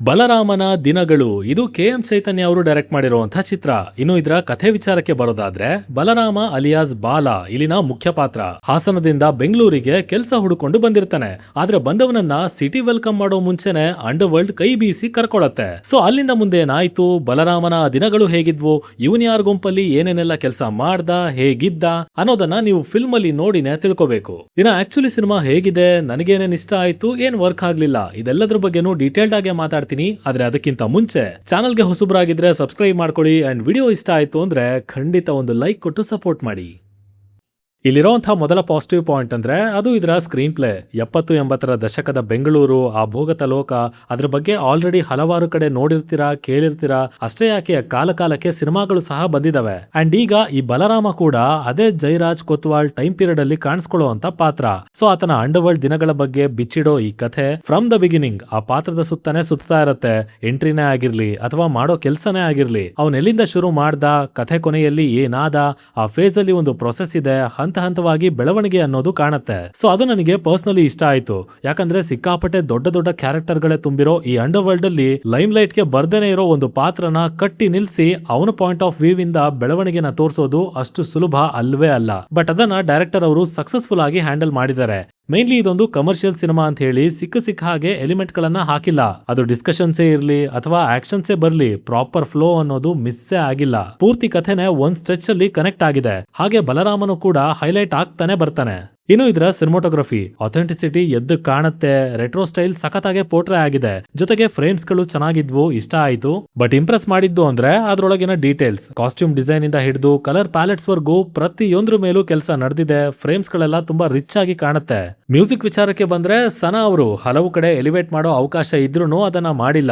ಬಲರಾಮನ ದಿನಗಳು ಇದು ಕೆ.ಎಂ. ಚೈತನ್ಯ ಅವರು ಡೈರೆಕ್ಟ್ ಮಾಡಿರುವಂತಹ ಚಿತ್ರ. ಇನ್ನು ಇದರ ಕಥೆ ವಿಚಾರಕ್ಕೆ ಬರೋದಾದ್ರೆ, ಬಲರಾಮ ಅಲಿಯಾಸ್ ಬಾಲ ಇಲ್ಲಿನ ಮುಖ್ಯ ಪಾತ್ರ. ಹಾಸನದಿಂದ ಬೆಂಗಳೂರಿಗೆ ಕೆಲಸ ಹುಡುಕೊಂಡು ಬಂದಿರ್ತಾನೆ. ಆದ್ರೆ ಬಂದವನನ್ನ ಸಿಟಿ ವೆಲ್ಕಮ್ ಮಾಡೋ ಮುಂಚೆನೆ ಅಂಡರ್ ವರ್ಲ್ಡ್ ಕೈ ಬೀಸಿ ಕರ್ಕೊಳತ್ತೆ. ಸೊ ಅಲ್ಲಿಂದ ಮುಂದೆ ಏನಾಯ್ತು, ಬಲರಾಮನ ದಿನಗಳು ಹೇಗಿದ್ವು, ಇವನ್ ಯಾರ ಗುಂಪಲ್ಲಿ ಏನೇನೆಲ್ಲ ಕೆಲಸ ಮಾಡ್ದ, ಹೇಗಿದ್ದ ಅನ್ನೋದನ್ನ ನೀವು ಫಿಲ್ಮ್ ಅಲ್ಲಿ ನೋಡಿನೇ ತಿಳ್ಕೋಬೇಕು. ಇನ್ನ ಆಕ್ಚುಲಿ ಸಿನಿಮಾ ಹೇಗಿದೆ, ನನಗೇನೇನ್ ಇಷ್ಟ ಆಯ್ತು, ಏನ್ ವರ್ಕ್ ಆಗ್ಲಿಲ್ಲ, ಇದೆಲ್ಲದ್ರ ಬಗ್ಗೆನೂ ಡೀಟೇಲ್ಡ್ ಆಗಿ ಮಾತಾಡ್ತೀನಿ. ಆದ್ರೆ ಅದಕ್ಕಿಂತ ಮುಂಚೆ ಚಾನಲ್ಗೆ ಹೊಸಬರಾಗಿದ್ರೆ ಸಬ್ಸ್ಕ್ರೈಬ್ ಮಾಡ್ಕೊಳ್ಳಿ ಅಂಡ್ ವಿಡಿಯೋ ಇಷ್ಟ ಆಯ್ತು ಅಂದ್ರೆ ಖಂಡಿತ ಒಂದು ಲೈಕ್ ಕೊಟ್ಟು ಸಪೋರ್ಟ್ ಮಾಡಿ. ಇಲ್ಲಿರುವಂತಹ ಮೊದಲ ಪಾಸಿಟಿವ್ ಪಾಯಿಂಟ್ ಅಂದ್ರೆ ಅದು ಇದರ ಸ್ಕ್ರೀನ್ ಪ್ಲೇ. 70-80ರ ದಶಕದ ಬೆಂಗಳೂರು, ಆ ಭೋಗತ ಲೋಕ, ಅದ್ರ ಬಗ್ಗೆ ಆಲ್ರೆಡಿ ಹಲವಾರು ಕಡೆ ನೋಡಿರ್ತೀರಾ, ಕೇಳಿರ್ತೀರಾ. ಅಷ್ಟೇ ಯಾಕೆ ಕಾಲಕ್ಕೆ ಸಿನಿಮಾಗಳು ಸಹ ಬಂದಿದಾವೆ. ಅಂಡ್ ಈಗ ಈ ಬಲರಾಮ ಕೂಡ ಅದೇ ಜೈರಾಜ್ ಕೊತ್ವಾಲ್ ಟೈಮ್ ಪೀರಿಯಡ್ ಅಲ್ಲಿ ಕಾಣಿಸ್ಕೊಳ್ಳುವಂತ ಪಾತ್ರ. ಸೊ ಆತನ ಅಂಡರ್ ವರ್ಲ್ಡ್ ದಿನಗಳ ಬಗ್ಗೆ ಬಿಚ್ಚಿಡೋ ಈ ಕಥೆ ಫ್ರಮ್ ದ ಬಿಗಿನಿಂಗ್ ಆ ಪಾತ್ರದ ಸುತ್ತಾನೆ ಸುತ್ತಾ ಇರತ್ತೆ. ಎಂಟ್ರಿನೇ ಆಗಿರ್ಲಿ ಅಥವಾ ಮಾಡೋ ಕೆಲ್ಸನೇ ಆಗಿರ್ಲಿ, ಅವನ್ ಎಲ್ಲಿಂದ ಶುರು ಮಾಡ್ದ, ಕಥೆ ಕೊನೆಯಲ್ಲಿ ಏನಾದ, ಆ ಫೇಸ್ ಅಲ್ಲಿ ಒಂದು ಪ್ರೊಸೆಸ್ ಇದೆ, ಹಂತವಾಗಿ ಬೆಳವಣಿಗೆ ಅನ್ನೋದು ಕಾಣುತ್ತೆ. ಸೊ ಅದು ನನಗೆ ಪರ್ಸನಲಿ ಇಷ್ಟ ಆಯ್ತು. ಯಾಕಂದ್ರೆ ಸಿಕ್ಕಾಪಟ್ಟೆ ದೊಡ್ಡ ಕ್ಯಾರೆಕ್ಟರ್ ಗಳೇ ತುಂಬಿರೋ ಈ ಅಂಡರ್ ವರ್ಲ್ಡ್ ಅಲ್ಲಿ ಲೈಮ್ ಲೈಟ್ ಗೆ ಬರ್ದೇನೆ ಇರೋ ಒಂದು ಪಾತ್ರನ ಕಟ್ಟಿ ನಿಲ್ಸಿ ಅವನ ಪಾಯಿಂಟ್ ಆಫ್ ವ್ಯೂ ಇಂದ ಬೆಳವಣಿಗೆನ ತೋರಿಸೋದು ಅಷ್ಟು ಸುಲಭ ಅಲ್ವೇ ಅಲ್ಲ. ಬಟ್ ಅದನ್ನ ಡೈರೆಕ್ಟರ್ ಅವರು ಸಕ್ಸಸ್ಫುಲ್ ಆಗಿ ಹ್ಯಾಂಡಲ್ ಮಾಡಿದ್ದಾರೆ. ಮೇನ್ಲಿ ಇದೊಂದು ಕಮರ್ಷಿಯಲ್ ಸಿನಿಮಾ ಅಂತ ಹೇಳಿ ಸಿಕ್ಕ ಹಾಗೆ ಎಲಿಮೆಂಟ್ ಗಳನ್ನ ಹಾಕಿಲ್ಲ. ಅದು ಡಿಸ್ಕಷನ್ಸೇ ಇರ್ಲಿ ಅಥವಾ ಆಕ್ಷನ್ಸೇ ಬರ್ಲಿ, ಪ್ರಾಪರ್ ಫ್ಲೋ ಅನ್ನೋದು ಮಿಸ್ಸೇ ಆಗಿಲ್ಲ. ಪೂರ್ತಿ ಕಥೆನೆ ಒಂದ್ ಸ್ಟ್ರೆಚ್ ಅಲ್ಲಿ ಕನೆಕ್ಟ್ ಆಗಿದೆ. ಹಾಗೆ ಬಲರಾಮನು ಕೂಡ ಹೈಲೈಟ್ ಆಗ್ತಾನೆ ಬರ್ತಾನೆ. ಇನ್ನು ಇದರ ಸಿನಿಮಾಟೋಗ್ರಫಿ ಅಥೆಂಟಿಸಿಟಿ ಎದ್ದು ಕಾಣುತ್ತೆ. ರೆಟ್ರೋ ಸ್ಟೈಲ್ ಸಖತ್ತಾಗೆ ಪೋರ್ಟ್ರೇ ಆಗಿದೆ. ಜೊತೆಗೆ ಫ್ರೇಮ್ಸ್ ಗಳು ಚೆನ್ನಾಗಿದ್ವು, ಇಷ್ಟ ಆಯ್ತು. ಬಟ್ ಇಂಪ್ರೆಸ್ ಮಾಡಿದ್ದು ಅಂದ್ರೆ ಅದ್ರೊಳಗಿನ ಡೀಟೇಲ್ಸ್, ಕಾಸ್ಟ್ಯೂಮ್ ಡಿಸೈನ್ ಇಂದ ಹಿಡಿದು ಕಲರ್ ಪ್ಯಾಲೆಟ್ಸ್ ವರ್ಗೂ ಪ್ರತಿಯೊಂದ್ರ ಮೇಲೂ ಕೆಲಸ ನಡೆದಿದೆ. ಫ್ರೇಮ್ಸ್ ಗಳೆಲ್ಲ ತುಂಬಾ ರಿಚ್ ಆಗಿ ಕಾಣುತ್ತೆ. ಮ್ಯೂಸಿಕ್ ವಿಚಾರಕ್ಕೆ ಬಂದ್ರೆ ಸನಾ ಅವರು ಹಲವು ಕಡೆ ಎಲಿವೇಟ್ ಮಾಡೋ ಅವಕಾಶ ಇದ್ರೂ ಅದನ್ನ ಮಾಡಿಲ್ಲ.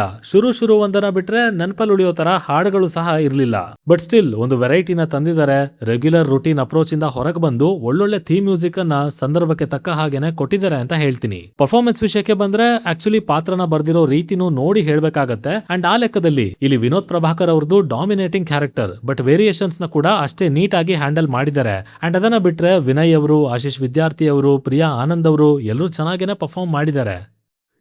ಶುರು ಒಂದನ್ನ ಬಿಟ್ರೆ ನೆನಪಲ್ಲಿ ಉಳಿಯೋ ತರ ಹಾಡುಗಳು ಸಹ ಇರ್ಲಿಲ್ಲ. ಬಟ್ ಸ್ಟಿಲ್ ಒಂದು ವೆರೈಟಿನ ತಂದಿದ್ದಾರೆ. ರೆಗ್ಯುಲರ್ ರುಟೀನ್ ಅಪ್ರೋಚ್ ಇಂದ ಹೊರಗೆ ಬಂದು ಒಳ್ಳೊಳ್ಳೆ ಥೀಮ್ ಮ್ಯೂಸಿಕ್ ಅನ್ನ ಸಂದರ್ಭಕ್ಕೆ ತಕ್ಕ ಹಾಗೇನೆ ಕೊಟ್ಟಿದ್ದಾರೆ ಅಂತ ಹೇಳ್ತೀನಿ. ಪರ್ಫಾರ್ಮೆನ್ಸ್ ವಿಷಯಕ್ಕೆ ಬಂದ್ರೆ ಆಕ್ಚುಲಿ ಪಾತ್ರನ ಬರ್ದಿರೋ ರೀತಿನೂ ನೋಡಿ ಹೇಳ್ಬೇಕಾಗತ್ತೆ. ಅಂಡ್ ಆ ಲೆಕ್ಕದಲ್ಲಿ ಇಲ್ಲಿ ವಿನೋದ್ ಪ್ರಭಾಕರ್ ಅವ್ರದ್ದು ಡಾಮಿನೇಟಿಂಗ್ ಕ್ಯಾರೆಕ್ಟರ್, ಬಟ್ ವೇರಿಯೇಷನ್ಸ್ ನ ಕೂಡ ಅಷ್ಟೇ ನೀಟ್ ಆಗಿ ಹ್ಯಾಂಡಲ್ ಮಾಡಿದ್ದಾರೆ. ಅಂಡ್ ಅದನ್ನ ಬಿಟ್ರೆ ವಿನಯ್ ಅವರು, ಆಶೀಶ್ ವಿದ್ಯಾರ್ಥಿ ಅವರು, ಪ್ರಿಯಾ ಆನಂದ್ ಅವರು ಎಲ್ಲರೂ ಚೆನ್ನಾಗೇನೆ ಪರ್ಫಾರ್ಮ್ ಮಾಡಿದ್ದಾರೆ.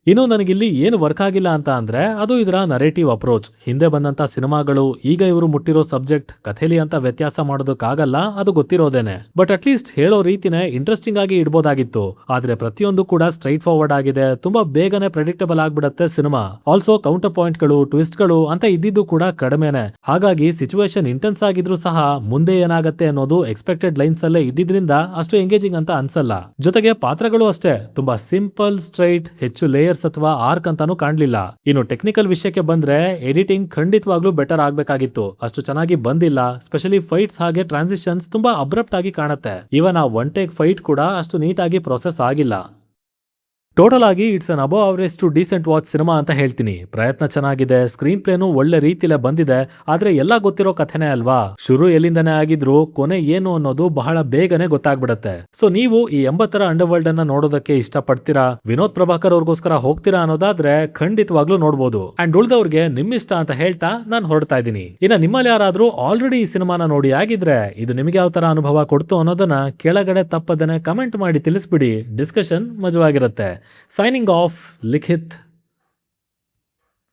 ಇನ್ನು ನನಗಿಲ್ಲಿ ಏನು ವರ್ಕ್ ಆಗಿಲ್ಲ ಅಂತ ಅಂದ್ರೆ ಅದು ಇದರ ನರೇಟಿವ್ ಅಪ್ರೋಚ್. ಹಿಂದೆ ಬಂದಂತ ಸಿನಿಮಾಗಳು ಈಗ ಇವರು ಮುಟ್ಟಿರೋ ಸಬ್ಜೆಕ್ಟ್ ಕಥೆಲಿ ಅಂತ ವ್ಯತ್ಯಾಸ ಮಾಡೋದಕ್ಕಾಗಲ್ಲ, ಅದು ಗೊತ್ತಿರೋದೇನೆ. ಬಟ್ ಅಟ್ಲೀಸ್ಟ್ ಹೇಳೋ ರೀತಿನೇ ಇಂಟ್ರೆಸ್ಟಿಂಗ್ ಆಗಿ ಇಡ್ಬೋದಾಗಿತ್ತು. ಆದ್ರೆ ಪ್ರತಿಯೊಂದು ಕೂಡ ಸ್ಟ್ರೈಟ್ ಫಾರ್ವರ್ಡ್ ಆಗಿದೆ. ತುಂಬಾ ಬೇಗನೆ ಪ್ರೆಡಿಕ್ಟಬಲ್ ಆಗ್ಬಿಡತ್ತೆ ಸಿನಿಮಾ. ಆಲ್ಸೋ ಕೌಂಟರ್ ಪಾಯಿಂಟ್ ಗಳು, ಟ್ವಿಸ್ಟ್ ಗಳು ಅಂತ ಇದ್ದಿದ್ದು ಕೂಡ ಕಡಿಮೆನೆ. ಹಾಗಾಗಿ ಸಿಚುವೇಶನ್ ಇಂಟೆನ್ಸ್ ಆಗಿದ್ರು ಸಹ ಮುಂದೆ ಏನಾಗತ್ತೆ ಅನ್ನೋದು ಎಕ್ಸ್ಪೆಕ್ಟೆಡ್ ಲೈನ್ಸ್ ಅಲ್ಲೇ ಇದ್ದಿದ್ರಿಂದ ಅಷ್ಟು ಎಂಗೇಜಿಂಗ್ ಅಂತ ಅನ್ಸಲ್ಲ. ಜೊತೆಗೆ ಪಾತ್ರಗಳು ಅಷ್ಟೇ ತುಂಬಾ ಸಿಂಪಲ್, ಸ್ಟ್ರೈಟ್, ಹೆಚ್ಚು ಲೇಯರ್ಸ್ ಅಥವಾ ಆರ್ಕ್ ಅಂತಾನು ಕಾಣ್ಲಿಲ್ಲ. ಇನ್ನು ಟೆಕ್ನಿಕಲ್ ವಿಷಯಕ್ಕೆ ಬಂದ್ರೆ ಎಡಿಟಿಂಗ್ ಖಂಡಿತವಾಗ್ಲೂ ಬೆಟರ್ ಆಗ್ಬೇಕಾಗಿತ್ತು. ಅಷ್ಟು ಚೆನ್ನಾಗಿ ಬಂದಿಲ್ಲ. ಸ್ಪೆಷಲಿ ಫೈಟ್ಸ್ ಹಾಗೆ ಟ್ರಾನ್ಸಿಷನ್ಸ್ ತುಂಬಾ ಅಬ್ರಪ್ಟ್ ಆಗಿ ಕಾಣುತ್ತೆ. ಇವನ್ ಆ ಒನ್ ಟೇಕ್ ಫೈಟ್ ಕೂಡ ಅಷ್ಟು ನೀಟ್ ಆಗಿ ಪ್ರೊಸೆಸ್ ಆಗಿಲ್ಲ. ಟೋಟಲ್ ಆಗಿ it's an above average to decent watch cinema ಅಂತ ಹೇಳ್ತೀನಿ. ಪ್ರಯತ್ನ ಚೆನ್ನಾಗಿದೆ, ಸ್ಕ್ರೀನ್ ಪ್ಲೇನು ಒಳ್ಳೆ ರೀತಿಲೇ ಬಂದಿದೆ. ಆದ್ರೆ ಎಲ್ಲ ಗೊತ್ತಿರೋ ಕಥೆನೇ ಅಲ್ವಾ, ಶುರು ಎಲ್ಲಿಂದನೇ ಆಗಿದ್ರು ಕೊನೆ ಏನು ಅನ್ನೋದು ಬಹಳ ಬೇಗನೆ ಗೊತ್ತಾಗ್ಬಿಡತ್ತೆ. ಸೊ ನೀವು ಈ 80ರ ಅಂಡರ್ ವರ್ಲ್ಡ್ ಅನ್ನ ನೋಡೋದಕ್ಕೆ ಇಷ್ಟಪಡ್ತೀರಾ, ವಿನೋದ್ ಪ್ರಭಾಕರ್ ಅವ್ರಿಗೋಸ್ಕರ ಹೋಗ್ತೀರಾ ಅನ್ನೋದಾದ್ರೆ ಖಂಡಿತವಾಗ್ಲೂ ನೋಡ್ಬೋದು. ಅಂಡ್ ಉಳಿದವ್ರಿಗೆ ನಿಮ್ಮಿಷ್ಟ ಅಂತ ಹೇಳ್ತಾ ನಾನು ಹೊರಡ್ತಾ ಇದ್ದೀನಿ. ಇನ್ನ ನಿಮ್ಮಲ್ಲಿ ಯಾರಾದ್ರೂ ಆಲ್ರೆಡಿ ಈ ಸಿನಿಮಾನ ನೋಡಿ ಆಗಿದ್ರೆ ಇದು ನಿಮಗೆ ಯಾವ ತರ ಅನುಭವ ಕೊಡ್ತು ಅನ್ನೋದನ್ನ ಕೆಳಗಡೆ ತಪ್ಪದನೆ ಕಮೆಂಟ್ ಮಾಡಿ ತಿಳಿಸ್ಬಿಡಿ. ಡಿಸ್ಕಷನ್ ಮಜವಾಗಿರುತ್ತೆ. Signing off, Likhit.